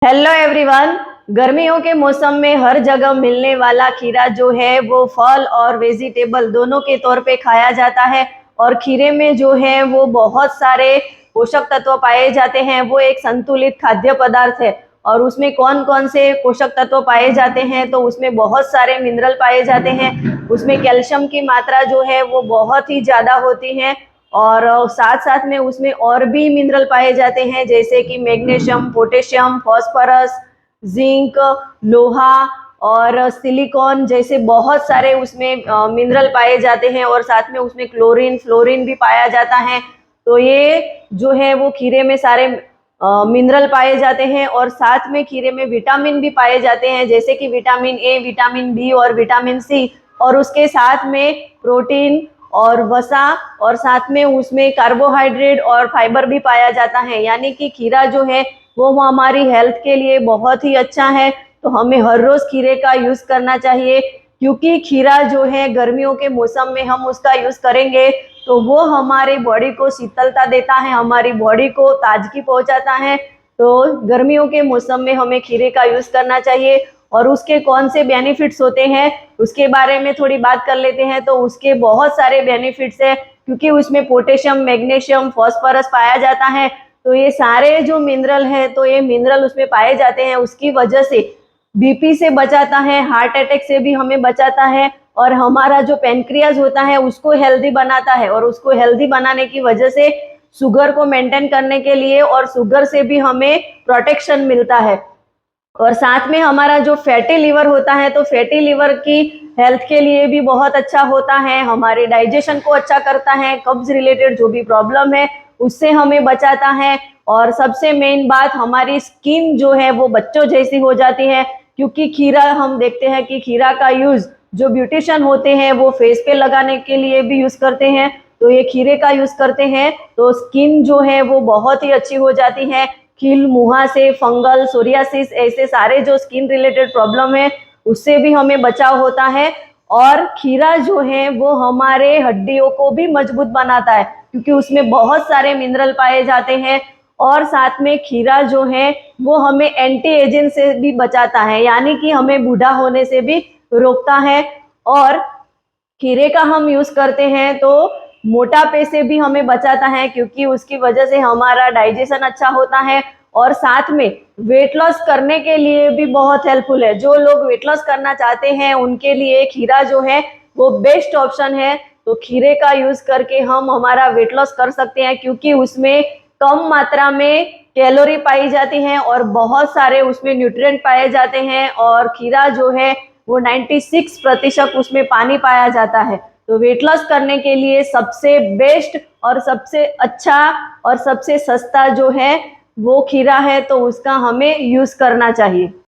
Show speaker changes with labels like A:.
A: Hello everyone. गर्मियों के मौसम में हर जगह मिलने वाला खीरा जो है वो फल और वेजिटेबल दोनों के तौर पे खाया जाता है। और खीरे में जो है वो बहुत सारे पोषक तत्व पाए जाते हैं। वो एक संतुलित खाद्य पदार्थ है। और उसमें कौन कौन से पोषक तत्व पाए जाते हैं, तो उसमें बहुत सारे मिनरल पाए जाते हैं। उसमें कैल्शियम की मात्रा जो है वो बहुत ही ज्यादा होती है। और साथ साथ में उसमें और भी मिनरल पाए जाते हैं, जैसे कि मैग्नीशियम, पोटेशियम, फास्फोरस, जिंक, लोहा और सिलिकॉन जैसे बहुत सारे उसमें मिनरल पाए जाते हैं। और साथ में उसमें क्लोरीन, फ्लोरीन भी पाया जाता है। तो ये जो है वो खीरे में सारे मिनरल पाए जाते हैं। और साथ में खीरे में विटामिन भी पाए जाते हैं, जैसे कि विटामिन ए, विटामिन बी और विटामिन सी। और उसके साथ में प्रोटीन और वसा, और साथ में उसमें कार्बोहाइड्रेट और फाइबर भी पाया जाता है। यानी कि खीरा जो है वो हमारी हेल्थ के लिए बहुत ही अच्छा है। तो हमें हर रोज खीरे का यूज करना चाहिए, क्योंकि खीरा जो है गर्मियों के मौसम में हम उसका यूज करेंगे तो वो हमारी बॉडी को शीतलता देता है, हमारी बॉडी को ताजगी पहुंचाता है। तो गर्मियों के मौसम में हमें खीरे का यूज करना चाहिए। और उसके कौन से बेनिफिट्स होते हैं उसके बारे में थोड़ी बात कर लेते हैं। तो उसके बहुत सारे बेनिफिट्स है, क्योंकि उसमें पोटेशियम, मैग्नीशियम, फास्फोरस पाया जाता है। तो ये सारे जो मिनरल है, तो ये मिनरल उसमें पाए जाते हैं, उसकी वजह से बीपी से बचाता है, हार्ट अटैक से भी हमें बचाता है। और हमारा जो पेनक्रियाज होता है उसको हेल्दी बनाता है। और उसको हेल्दी बनाने की वजह से शुगर को मेंटेन करने के लिए और शुगर से भी हमें प्रोटेक्शन मिलता है। और साथ में हमारा जो फैटी लिवर होता है, तो फैटी लिवर की हेल्थ के लिए भी बहुत अच्छा होता है, हमारे डाइजेशन को अच्छा करता है, कब्ज रिलेटेड जो भी प्रॉब्लम है उससे हमें बचाता है। और सबसे मेन बात, हमारी स्किन जो है वो बच्चों जैसी हो जाती है, क्योंकि खीरा हम देखते हैं कि खीरा का यूज जो ब्यूटिशियन होते हैं वो फेस पे लगाने के लिए भी यूज करते हैं। तो ये खीरे का यूज करते हैं तो स्किन जो है वो बहुत ही अच्छी हो जाती है। खील, मुहासे, फंगल, सोरियासिस, ऐसे सारे जो स्किन रिलेटेड प्रॉब्लम है उससे भी हमें बचाव होता है। और खीरा जो है वो हमारे हड्डियों को भी मजबूत बनाता है, क्योंकि उसमें बहुत सारे मिनरल पाए जाते हैं। और साथ में खीरा जो है वो हमें एंटी एजिंग से भी बचाता है, यानी कि हमें बूढ़ा होने से भी रोकता है। और खीरे का हम यूज करते हैं तो मोटापे से भी हमें बचाता है, क्योंकि उसकी वजह से हमारा डाइजेशन अच्छा होता है। और साथ में वेट लॉस करने के लिए भी बहुत हेल्पफुल है। जो लोग वेट लॉस करना चाहते हैं उनके लिए खीरा जो है वो बेस्ट ऑप्शन है। तो खीरे का यूज करके हम हमारा वेट लॉस कर सकते हैं, क्योंकि उसमें कम मात्रा में कैलोरी पाई जाती है और बहुत सारे उसमें न्यूट्रिएंट पाए जाते हैं। और खीरा जो है वो 96% उसमें पानी पाया जाता है। तो वेट लॉस करने के लिए सबसे बेस्ट और सबसे अच्छा और सबसे सस्ता जो है वो खीरा है, तो उसका हमें यूज करना चाहिए।